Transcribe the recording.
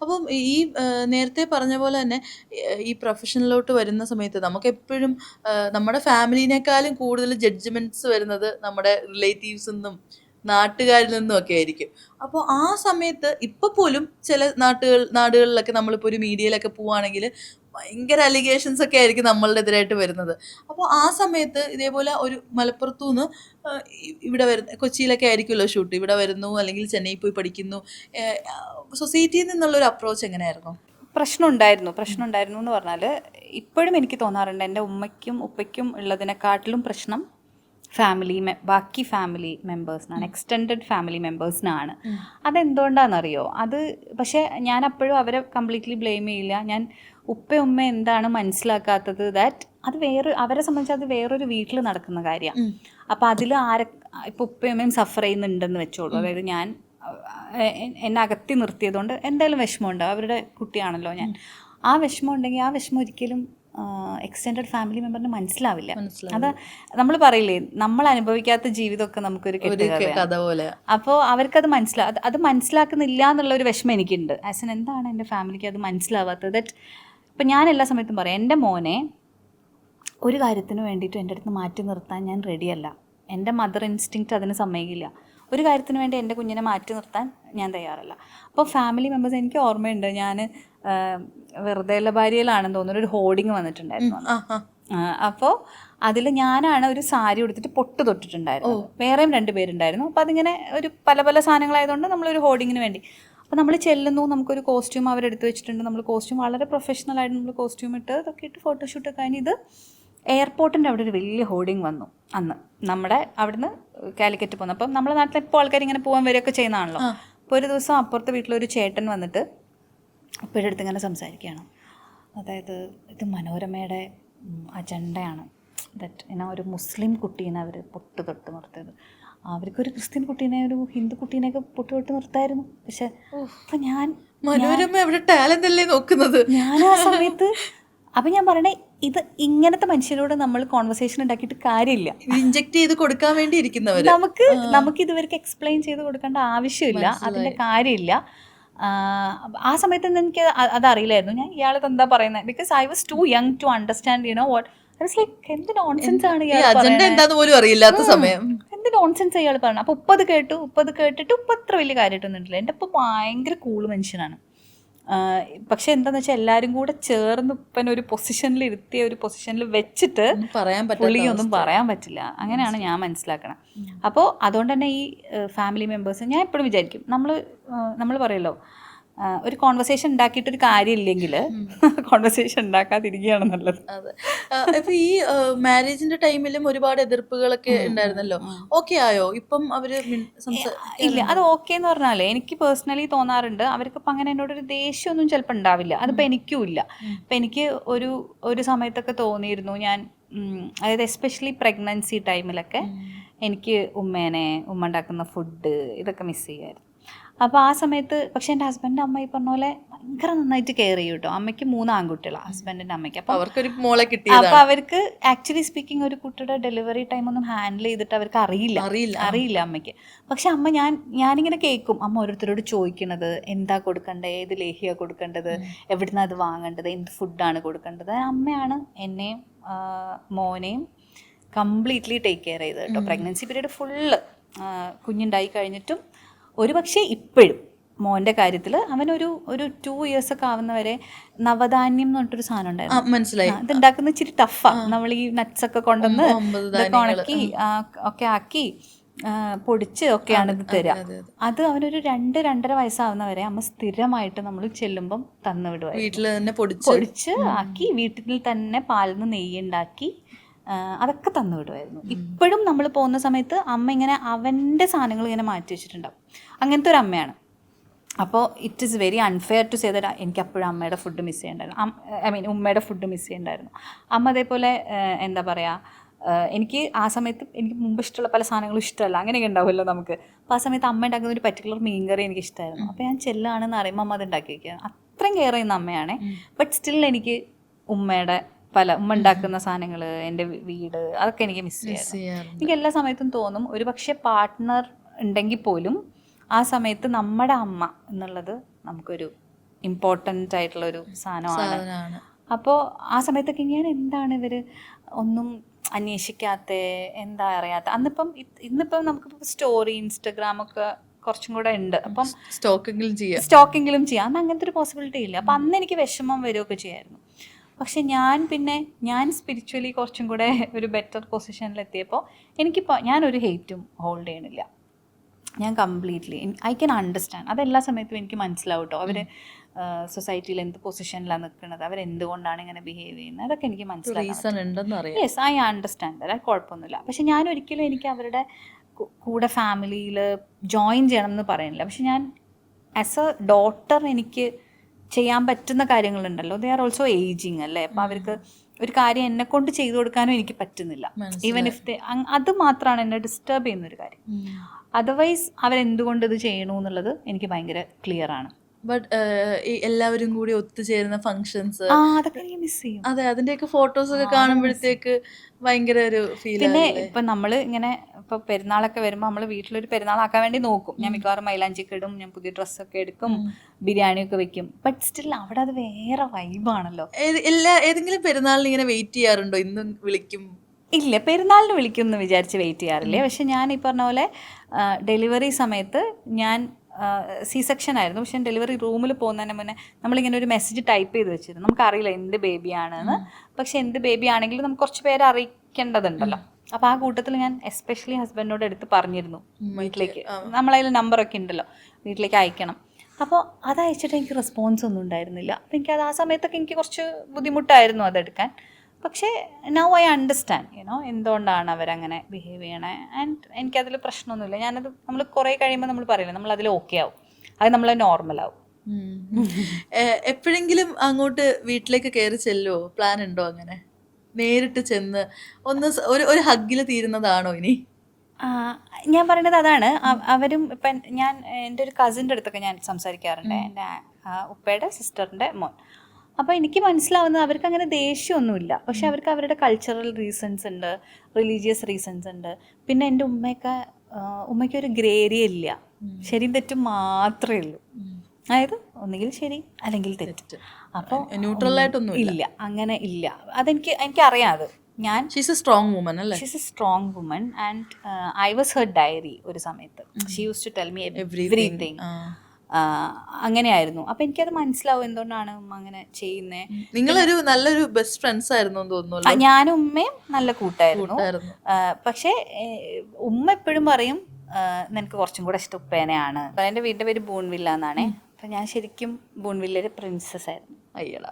അപ്പം ഈ നേരത്തെ പറഞ്ഞ പോലെ തന്നെ ഈ പ്രൊഫഷനിലോട്ട് വരുന്ന സമയത്ത് നമുക്കെപ്പോഴും നമ്മുടെ ഫാമിലിനേക്കാളും കൂടുതൽ ജഡ്ജ്മെന്റ്സ് വരുന്നത് നമ്മുടെ റിലേറ്റീവ്സിൽ നിന്നും നാട്ടുകാരിൽ നിന്നും ഒക്കെ ആയിരിക്കും. അപ്പോൾ ആ സമയത്ത് ഇപ്പൊ പോലും ചില നാടുകളിലൊക്കെ നമ്മളിപ്പോൾ ഒരു മീഡിയയിലൊക്കെ പോവുകയാണെങ്കിൽ ഭയങ്കര അലിഗേഷൻസ് ഒക്കെ ആയിരിക്കും നമ്മളുടെ എതിരായിട്ട് വരുന്നത്. അപ്പോൾ ആ സമയത്ത് ഇതേപോലെ ഒരു മലപ്പുറത്തു നിന്ന് ഇവിടെ വരുന്ന കൊച്ചിയിലൊക്കെ ആയിരിക്കുമല്ലോ ഷൂട്ട്, ഇവിടെ വരുന്നു അല്ലെങ്കിൽ ചെന്നൈ പോയി പഠിക്കുന്നു, സൊസൈറ്റിയിൽ നിന്നുള്ളൊരു അപ്രോച്ച് എങ്ങനെയായിരുന്നു? പ്രശ്നം ഉണ്ടായിരുന്നു എന്ന് പറഞ്ഞാൽ ഇപ്പോഴും എനിക്ക് തോന്നാറുണ്ട് എൻ്റെ ഉമ്മയ്ക്കും ഉപ്പയ്ക്കും ഉള്ളതിനെക്കാട്ടിലും പ്രശ്നം ബാക്കി ഫാമിലി മെമ്പേഴ്സിനാണ്, എക്സ്റ്റെൻഡഡ് ഫാമിലി മെമ്പേഴ്സിനാണ്. അതെന്തുകൊണ്ടാണെന്നറിയോ? അത് പക്ഷേ ഞാൻ അപ്പോഴും അവരെ കംപ്ലീറ്റ്ലി ബ്ലെയിം ചെയ്യില്ല. ഞാൻ ഉമ്മ എന്താണ് മനസ്സിലാക്കാത്തത്, ദാറ്റ് അത് അവരെ സംബന്ധിച്ച് അത് വേറൊരു വീട്ടിൽ നടക്കുന്ന കാര്യമാണ്. അപ്പം അതിൽ ഇപ്പോൾ ഉപ്പയമ്മയും സഫർ ചെയ്യുന്നുണ്ടെന്ന് വെച്ചോളൂ. അതായത് ഞാൻ എന്നെ അകത്തി നിർത്തിയതുകൊണ്ട് എന്തായാലും വിഷമമുണ്ട്, അവരുടെ കുട്ടിയാണല്ലോ ഞാൻ. ആ വിഷമം ഉണ്ടെങ്കിൽ ആ വിഷമം ഒരിക്കലും എക്സ്റ്റെൻഡഡ് ഫാമിലി മെമ്പറിന് മനസ്സിലാവില്ല. അത് നമ്മൾ പറയില്ലേ, നമ്മൾ അനുഭവിക്കാത്ത ജീവിതമൊക്കെ നമുക്കൊരു കഥ പോലെ. അപ്പോൾ അവർക്കത് അത് മനസ്സിലാക്കുന്നില്ല എന്നുള്ള ഒരു വിഷമം എനിക്കുണ്ട്. ആസ് എൻ എന്താണ് എൻ്റെ ഫാമിലിക്ക് അത് മനസ്സിലാവാത്തത്. ദറ്റ് ഇപ്പം ഞാൻ എല്ലാ സമയത്തും പറയാം, എൻ്റെ മോനെ ഒരു കാര്യത്തിന് വേണ്ടിയിട്ടും എൻ്റെ അടുത്ത് മാറ്റി നിർത്താൻ ഞാൻ റെഡിയല്ല. എൻ്റെ മദർ ഇൻസ്റ്റിങ്ക്റ്റ് അതിന് സമ്മതിക്കില്ല. ഒരു കാര്യത്തിന് വേണ്ടി എൻ്റെ കുഞ്ഞിനെ മാറ്റി നിർത്താൻ ഞാൻ തയ്യാറല്ല. അപ്പോൾ ഫാമിലി മെമ്പേഴ്സ്, എനിക്ക് ഓർമ്മയുണ്ട്, ഞാൻ വെറുതെ ഭാര്യയിലാണെന്ന് തോന്നുന്നു ഒരു ഹോർഡിങ് വന്നിട്ടുണ്ടായിരുന്നു. അപ്പോൾ അതിൽ ഞാനാണ് ഒരു സാരി ഉടുത്തിട്ട് പൊട്ട് തൊട്ടിട്ടുണ്ടായിരുന്നു. വേറെയും 2 പേരുണ്ടായിരുന്നു. അപ്പോൾ അതിങ്ങനെ ഒരു പല സാധനങ്ങളായതുകൊണ്ട് നമ്മളൊരു ഹോർഡിങ്ങിന് വേണ്ടി അപ്പോൾ നമ്മൾ ചെല്ലുന്നു, നമുക്കൊരു കോസ്റ്റ്യൂം അവരെടുത്ത് വെച്ചിട്ടുണ്ട്. നമ്മൾ കോസ്റ്റ്യൂം വളരെ പ്രൊഫഷണലായിട്ട് നമ്മൾ കോസ്റ്റ്യൂം ഇട്ട് ഇതൊക്കെ ഇട്ട് ഫോട്ടോഷൂട്ടൊക്കെ കഴിഞ്ഞ് ഇത് എയർപോർട്ടിൻ്റെ അവിടെ ഒരു വലിയ ഹോർഡിങ് വന്നു അന്ന്. നമ്മുടെ അവിടുന്ന് കാലിക്കറ്റ് പോകുന്നു. അപ്പം നമ്മുടെ നാട്ടിൽ ഇപ്പോൾ ആൾക്കാർ ഇങ്ങനെ പോകാൻ വരികയൊക്കെ ചെയ്യുന്നതാണല്ലോ. അപ്പോൾ ഒരു ദിവസം അപ്പുറത്തെ വീട്ടിലൊരു ചേട്ടൻ വന്നിട്ട് ഉപ്പയുടെ അടുത്ത് ഇങ്ങനെ സംസാരിക്കുകയാണ്. അതായത് ഇത് മനോരമയുടെ അജണ്ടയാണ്, ദറ്റ് എന്നാ ഒരു മുസ്ലിം കുട്ടീനെ അവർ പൊട്ട് തൊട്ട് നിർത്തിയത്. അവർക്കൊരു ക്രിസ്ത്യൻ കുട്ടീനെ ഒരു ഹിന്ദു കുട്ടീനെയൊക്കെ പൊട്ട് തൊട്ട് നിർത്തായിരുന്നു. പക്ഷെ അപ്പം മനോരമ എവിടെ ടാലന്റ് അല്ലേ നോക്കുന്നത്? ഞാൻ ആ സമയത്ത് അപ്പം ഞാൻ പറയണേ, ഇത് ഇങ്ങനത്തെ മനുഷ്യരോട് നമ്മൾ കോൺവെർസേഷൻ ഉണ്ടാക്കിയിട്ട് കാര്യമില്ല. ഇൻജെക്ട് ചെയ്ത് കൊടുക്കാൻ വേണ്ടി ഇരിക്കുന്നവർ നമുക്ക് ഇതുവർക്ക് എക്സ്പ്ലെയിൻ ചെയ്ത് കൊടുക്കേണ്ട ആവശ്യമില്ല, അതിൻ്റെ കാര്യമില്ല. ആ സമയത്ത് എനിക്ക് അതറിയില്ലായിരുന്നു ഞാൻ ഇയാളത് എന്താ പറയുന്നത്. Because I was too young to understand you know what. I was like എന്ത് നോൺസെൻസ് ആണ് ഇയാൾ എന്ത് നോൺസെൻസ് ഇയാൾ പറയുന്നത്. അപ്പോൾ ഉപ്പത് കേട്ടിട്ട് ഉപ്പ അത്ര വലിയ കാര്യമായിട്ടൊന്നും എൻ്റെ ഉപ്പ ഭയങ്കര കൂള് മനുഷ്യനാണ്. പക്ഷെ എന്താന്ന് വെച്ചാൽ എല്ലാവരും കൂടെ ചേർന്ന് ഉപ്പനെ ഒരു പൊസിഷനിൽ ഇരുത്തിയ ഒരു പൊസിഷനിൽ വെച്ചിട്ട് പുള്ളിയൊന്നും പറയാൻ പറ്റില്ല. അങ്ങനെയാണ് ഞാൻ മനസ്സിലാക്കണം. അപ്പോൾ അതുകൊണ്ട് തന്നെ ഈ ഫാമിലി മെമ്പേഴ്സ് ഞാൻ എപ്പോഴും വിചാരിക്കും, നമ്മൾ പറയല്ലോ ഒരു കോൺവെർസേഷൻ ഉണ്ടാക്കിയിട്ടൊരു കാര്യമില്ലെങ്കിൽ കോൺവെർസേഷൻ ഉണ്ടാക്കാതിരിക്കുകയാണ് നല്ലത്. അതെ. ഇപ്പൊ ഈ മാരേജിന്റെ ടൈമിലും ഒരുപാട് എതിർപ്പുകളൊക്കെ ഉണ്ടായിരുന്നല്ലോ, ഓക്കെ ആയോ ഇപ്പം അവര്? ഇല്ല, അത് ഓക്കെ എന്ന് പറഞ്ഞാലേ എനിക്ക് പേഴ്സണലി തോന്നാറുണ്ട് അവർക്കിപ്പോൾ അങ്ങനെ എന്നോടൊരു ദേഷ്യമൊന്നും ചിലപ്പോൾ ഉണ്ടാവില്ല. അതിപ്പോൾ എനിക്കും ഇല്ല. ഇപ്പം എനിക്ക് ഒരു സമയത്തൊക്കെ തോന്നിയിരുന്നു ഞാൻ, അതായത് എസ്പെഷ്യലി പ്രഗ്നൻസി ടൈമിലൊക്കെ എനിക്ക് ഉമ്മ ഉണ്ടാക്കുന്ന ഫുഡ് ഇതൊക്കെ മിസ് ചെയ്യുമായിരുന്നു. അപ്പോൾ ആ സമയത്ത് പക്ഷേ എൻ്റെ ഹസ്ബൻഡിൻ്റെ അമ്മ ഈ പറഞ്ഞ പോലെ ഭയങ്കര നന്നായിട്ട് കെയർ ചെയ്യും കേട്ടോ. അമ്മയ്ക്ക് 3 ആൺകുട്ടികളാണ്, ഹസ്ബൻഡിൻ്റെ അമ്മയ്ക്ക്. അപ്പോൾ അവർക്കൊരു മോളെ കിട്ടി. അപ്പോൾ അവർക്ക് ആക്ച്വലി സ്പീക്കിംഗ് ഒരു കുട്ടിയുടെ ഡെലിവറി ടൈം ഒന്നും ഹാൻഡിൽ ചെയ്തിട്ട് അവർക്ക് അറിയില്ല അമ്മയ്ക്ക്. പക്ഷെ അമ്മ ഞാനിങ്ങനെ കേൾക്കും അമ്മ ഓരോരുത്തരോട് ചോദിക്കണത്, എന്താ കൊടുക്കേണ്ടത്, ഏത് ലേഹ്യ കൊടുക്കേണ്ടത്, എവിടുന്ന് അത് വാങ്ങേണ്ടത്, എന്ത് ഫുഡാണ് കൊടുക്കേണ്ടത്. അമ്മയാണ് എന്നെയും മോനെയും കംപ്ലീറ്റ്ലി ടേക്ക് കെയർ ചെയ്തത് കേട്ടോ. പ്രഗ്നൻസി പീരീഡ് ഫുള്ള് കുഞ്ഞുണ്ടായി കഴിഞ്ഞിട്ടും. ഒരു പക്ഷേ ഇപ്പോഴും മോൻ്റെ കാര്യത്തിൽ അവനൊരു 2 years ഒക്കെ ആവുന്നവരെ നവധാന്യം എന്ന് പറഞ്ഞിട്ടൊരു സാധനം ഉണ്ടായിരുന്നു. മനസ്സിലായി. ഇത് ഉണ്ടാക്കുന്ന ഇച്ചിരി ടഫാണ്. നമ്മൾ ഈ നട്ട്സ് ഒക്കെ കൊണ്ടുവന്ന് ഇതൊക്കെ ഉണക്കി ഒക്കെ ആക്കി പൊടിച്ച് ഒക്കെയാണ് ഇത് തരിക. അത് അവനൊരു 2-2.5 വയസ്സാവുന്നവരെ അമ്മ സ്ഥിരമായിട്ട് നമ്മൾ ചെല്ലുമ്പം തന്നു വിടുവായിരുന്നു. വീട്ടിൽ തന്നെ പൊടിച്ച് ആക്കി വീട്ടിൽ തന്നെ പാലിൽ നിന്ന് നെയ്യ് ഉണ്ടാക്കി അതൊക്കെ തന്നു വിടുമായിരുന്നു. ഇപ്പോഴും നമ്മൾ പോകുന്ന സമയത്ത് അമ്മ ഇങ്ങനെ അവൻ്റെ സാധനങ്ങൾ ഇങ്ങനെ മാറ്റി വെച്ചിട്ടുണ്ടാവും. അങ്ങനത്തെ ഒരു അമ്മയാണ്. അപ്പോൾ it is very unfair to say that എനിക്ക് അപ്പോഴും അമ്മയുടെ ഫുഡ് മിസ് ചെയ്യണ്ടായിരുന്നു, ഉമ്മയുടെ ഫുഡ് മിസ് ചെയ്യണ്ടായിരുന്നു. അമ്മ അതേപോലെ എന്താ പറയുക, എനിക്ക് ആ സമയത്ത് എനിക്ക് മുമ്പ് ഇഷ്ടമുള്ള പല സാധനങ്ങളും ഇഷ്ടമല്ല, അങ്ങനെയൊക്കെ ഉണ്ടാവുമല്ലോ നമുക്ക്. അപ്പോൾ ആ സമയത്ത് അമ്മ ഉണ്ടാക്കുന്ന ഒരു പർട്ടിക്കുലർ മീൻകറി എനിക്ക് ഇഷ്ടമായിരുന്നു. അപ്പോൾ ഞാൻ ചെല്ലാണെന്ന് അറിയുമ്പോൾ അമ്മ അത് ഉണ്ടാക്കി വയ്ക്കുകയാണ്. അത്രയും കെയർ ചെയ്യുന്ന അമ്മയാണ്. ബട്ട് സ്റ്റിൽ എനിക്ക് ഉമ്മ ഉണ്ടാക്കുന്ന സാധനങ്ങൾ, എൻ്റെ വീട്, അതൊക്കെ എനിക്ക് മിസ് ചെയ്യാം. എനിക്ക് എല്ലാ സമയത്തും തോന്നും ഒരു പക്ഷേ പാർട്ട്ണർ ഉണ്ടെങ്കിൽ പോലും ആ സമയത്ത് നമ്മുടെ അമ്മ എന്നുള്ളത് നമുക്കൊരു ഇമ്പോർട്ടൻ്റ് ആയിട്ടുള്ളൊരു സാധനമാണ്. സാധനമാണ്. അപ്പോൾ ആ സമയത്തൊക്കെ ഇങ്ങനെ എന്താണ് ഇവർ ഒന്നും അന്വേഷിക്കാത്ത, എന്താ അറിയാത്ത. ഇന്നിപ്പം നമുക്ക് സ്റ്റോറി ഇൻസ്റ്റഗ്രാമൊക്കെ കുറച്ചും കൂടെ ഉണ്ട്. അപ്പം സ്റ്റോക്കെങ്കിലും ചെയ്യാം. ചെയ്യാം. അന്ന് അങ്ങനത്തെ ഒരു പോസിബിലിറ്റി ഇല്ല. അപ്പം അന്ന് എനിക്ക് വിഷമം വരികയൊക്കെ ചെയ്യായിരുന്നു. പക്ഷെ ഞാൻ സ്പിരിച്വലി കുറച്ചും കൂടെ ഒരു ബെറ്റർ പൊസിഷനിലെത്തിയപ്പോൾ ഞാനൊരു ഹെയ്റ്റും ഹോൾഡ് ചെയ്യണില്ല. ഞാൻ കംപ്ലീറ്റ്ലി ഐ ക്യാൻ അണ്ടർസ്റ്റാൻഡ്. അതെല്ലാ സമയത്തും എനിക്ക് മനസ്സിലാവും കേട്ടോ. അവർ സൊസൈറ്റിയിൽ എന്ത് പൊസിഷനിലാണ് നിൽക്കുന്നത്, അവരെന്തുകൊണ്ടാണ് ഇങ്ങനെ ബിഹേവ് ചെയ്യുന്നത്, അതൊക്കെ എനിക്ക് മനസ്സിലാവും. Yes, I understand. അത് കുഴപ്പമൊന്നുമില്ല. പക്ഷെ ഞാൻ ഒരിക്കലും എനിക്ക് അവരുടെ കൂടെ ഫാമിലിയിൽ ജോയിൻ ചെയ്യണം എന്ന് പറയുന്നില്ല. പക്ഷെ ഞാൻ ആസ് എ ഡോട്ടർ എനിക്ക് ചെയ്യാൻ പറ്റുന്ന കാര്യങ്ങളുണ്ടല്ലോ. ദേ ആർ ഓൾസോ ഏജിങ് അല്ലേ. അപ്പം അവർക്ക് ഒരു കാര്യം എന്നെ കൊണ്ട് ചെയ്തു കൊടുക്കാനും എനിക്ക് പറ്റുന്നില്ല. ഈവൻ ഇഫ് അത് മാത്രമാണ് എന്നെ ഡിസ്റ്റർബ് ചെയ്യുന്നൊരു കാര്യം. അതർവൈസ് അവരെന്തുകൊണ്ട് ഇത് ചെയ്യണു എന്നുള്ളത് എനിക്ക് ഭയങ്കര ക്ലിയർ ആണ്. ബട്ട് എല്ലാവരും കൂടി ഒത്തുചേരുന്ന ഫങ്ഷൻസ്, അതൊക്കെ എനിക്ക് മിസ് ചെയ്യും. അതെ, അതിന്റെയൊക്കെ ഫോട്ടോസ് ഒക്കെ കാണുമ്പോഴത്തേക്ക് ഭയങ്കര ഒരു ഫീൽ. പിന്നെ ഇപ്പൊ നമ്മള് ഇങ്ങനെ ഇപ്പൊ പെരുന്നാളൊക്കെ വരുമ്പോൾ നമ്മള് വീട്ടിലൊരു പെരുന്നാളാക്കാൻ വേണ്ടി നോക്കും. ഞാൻ മിക്കവാറും മൈലാഞ്ചിക്ക് ഇടും, ഞാൻ പുതിയ ഡ്രസ്സൊക്കെ എടുക്കും, ബിരിയാണിയൊക്കെ വെക്കും. ബട്ട് സ്റ്റിൽ അവിടെ അത് വേറെ വൈബാണല്ലോ. ഏതെങ്കിലും പെരുന്നാളിന് ഇങ്ങനെ വെയിറ്റ് ചെയ്യാറുണ്ടോ? ഇന്നും വിളിക്കും? ഇല്ല, പെരുന്നാളിന് വിളിക്കും എന്ന് വിചാരിച്ച് വെയിറ്റ് ചെയ്യാറില്ല. പക്ഷെ ഞാൻ ഈ പറഞ്ഞ പോലെ ഡെലിവറി സമയത്ത് ഞാൻ സി സെക്ഷൻ ആയിരുന്നു. പക്ഷെ ഡെലിവറി റൂമിൽ പോകുന്നതിന് മുന്നേ നമ്മളിങ്ങനെ ഒരു മെസ്സേജ് ടൈപ്പ് ചെയ്ത് വെച്ചിരുന്നു. നമുക്കറിയില്ല എന്ത് ബേബിയാണെന്ന്. പക്ഷെ എന്ത് ബേബി ആണെങ്കിലും നമുക്ക് കുറച്ച് പേരെ അറിയിക്കേണ്ടതുണ്ടല്ലോ. അപ്പോൾ ആ കൂട്ടത്തിൽ ഞാൻ എസ്പെഷ്യലി ഹസ്ബൻഡിനോട് എടുത്ത് പറഞ്ഞിരുന്നു, വീട്ടിലേക്ക് നമ്മളതിൽ നമ്പറൊക്കെ ഉണ്ടല്ലോ, വീട്ടിലേക്ക് അയക്കണം. അപ്പോൾ അത് അയച്ചിട്ട് എനിക്ക് റെസ്പോൺസ് ഒന്നും ഉണ്ടായിരുന്നില്ല. അപ്പോൾ എനിക്കത് ആ സമയത്തൊക്കെ എനിക്ക് കുറച്ച് ബുദ്ധിമുട്ടായിരുന്നു അതെടുക്കാൻ. പക്ഷേ നൗ ഐ അണ്ടർസ്റ്റാൻഡ് എന്തുകൊണ്ടാണ് അവരങ്ങനെ ബിഹേവ് ചെയ്യണേ. ആൻഡ് എനിക്കതിൽ പ്രശ്നമൊന്നുമില്ല. നമ്മൾ കുറേ കഴിയുമ്പോൾ നമ്മൾ പറയില്ല, നമ്മൾ അതിൽ ഓക്കെ ആവും, അത് നമ്മൾ നോർമലാവും. എപ്പോഴെങ്കിലും അങ്ങോട്ട് വീട്ടിലേക്ക് കയറി ചെല്ലുമോ? പ്ലാൻ ഉണ്ടോ അങ്ങനെ നേരിട്ട് ചെന്ന് ഒന്ന് ഒരു ഹഗ്ഗിൽ തീരുന്നതാണോ ഇനി? ഞാൻ പറയുന്നത് അതാണ്. അവരും ഇപ്പം എൻ്റെ ഒരു കസിൻ്റെ അടുത്തൊക്കെ ഞാൻ സംസാരിക്കാറുണ്ട്, എൻ്റെ ഉപ്പയുടെ സിസ്റ്ററിൻ്റെ മോൻ. അപ്പോൾ എനിക്ക് മനസ്സിലാവുന്നത് അവർക്ക് അങ്ങനെ ദേഷ്യമൊന്നുമില്ല. പക്ഷെ അവർക്ക് അവരുടെ കൾച്ചറൽ റീസൺസ് ഉണ്ട്, റിലീജിയസ് റീസൺസ് ഉണ്ട്. പിന്നെ എൻ്റെ ഉമ്മയ്ക്ക് ഒരു ഗ്രേ ഏരിയ ഇല്ല, ശരിയും തെറ്റും മാത്രമേ ഉള്ളൂ. അതായത് ഒന്നുകിൽ ശരി അല്ലെങ്കിൽ തെറ്റ്. അപ്പോൾ ന്യൂട്രലായിട്ടൊന്നും ഇല്ല, അങ്ങനെ ഇല്ല. എനിക്കറിയാം. അത് ഷീസ് എ സ്ട്രോങ് വുമൻ അല്ലേ? She's a strong woman and I was her diary ഒരു സമയത്ത്. She use to tell me everything. അങ്ങനെയായിരുന്നു. അപ്പൊ എനിക്കത് മനസ്സിലാവും എന്തുകൊണ്ടാണ് ഉമ്മ അങ്ങനെ ചെയ്യുന്നത്. നിങ്ങളൊരു നല്ലൊരു ബെസ്റ്റ് ഫ്രണ്ട്സ് ആയിരുന്നു തോന്നുന്നു. ഞാനും ഉമ്മയും നല്ല കൂട്ടായിരുന്നു. പക്ഷെ ഉമ്മ എപ്പോഴും പറയും നിനക്ക് കുറച്ചും കൂടെ ഇഷ്ടം ഉപ്പേനെയാണ്. എൻ്റെ വീടിൻ്റെ പേര് ബൂൺവില്ല എന്നാണേ. അപ്പൊ ഞാൻ ശരിക്കും ബൂൺവില്ലൊരു പ്രിൻസസ് ആയിരുന്നു. അയ്യടാ.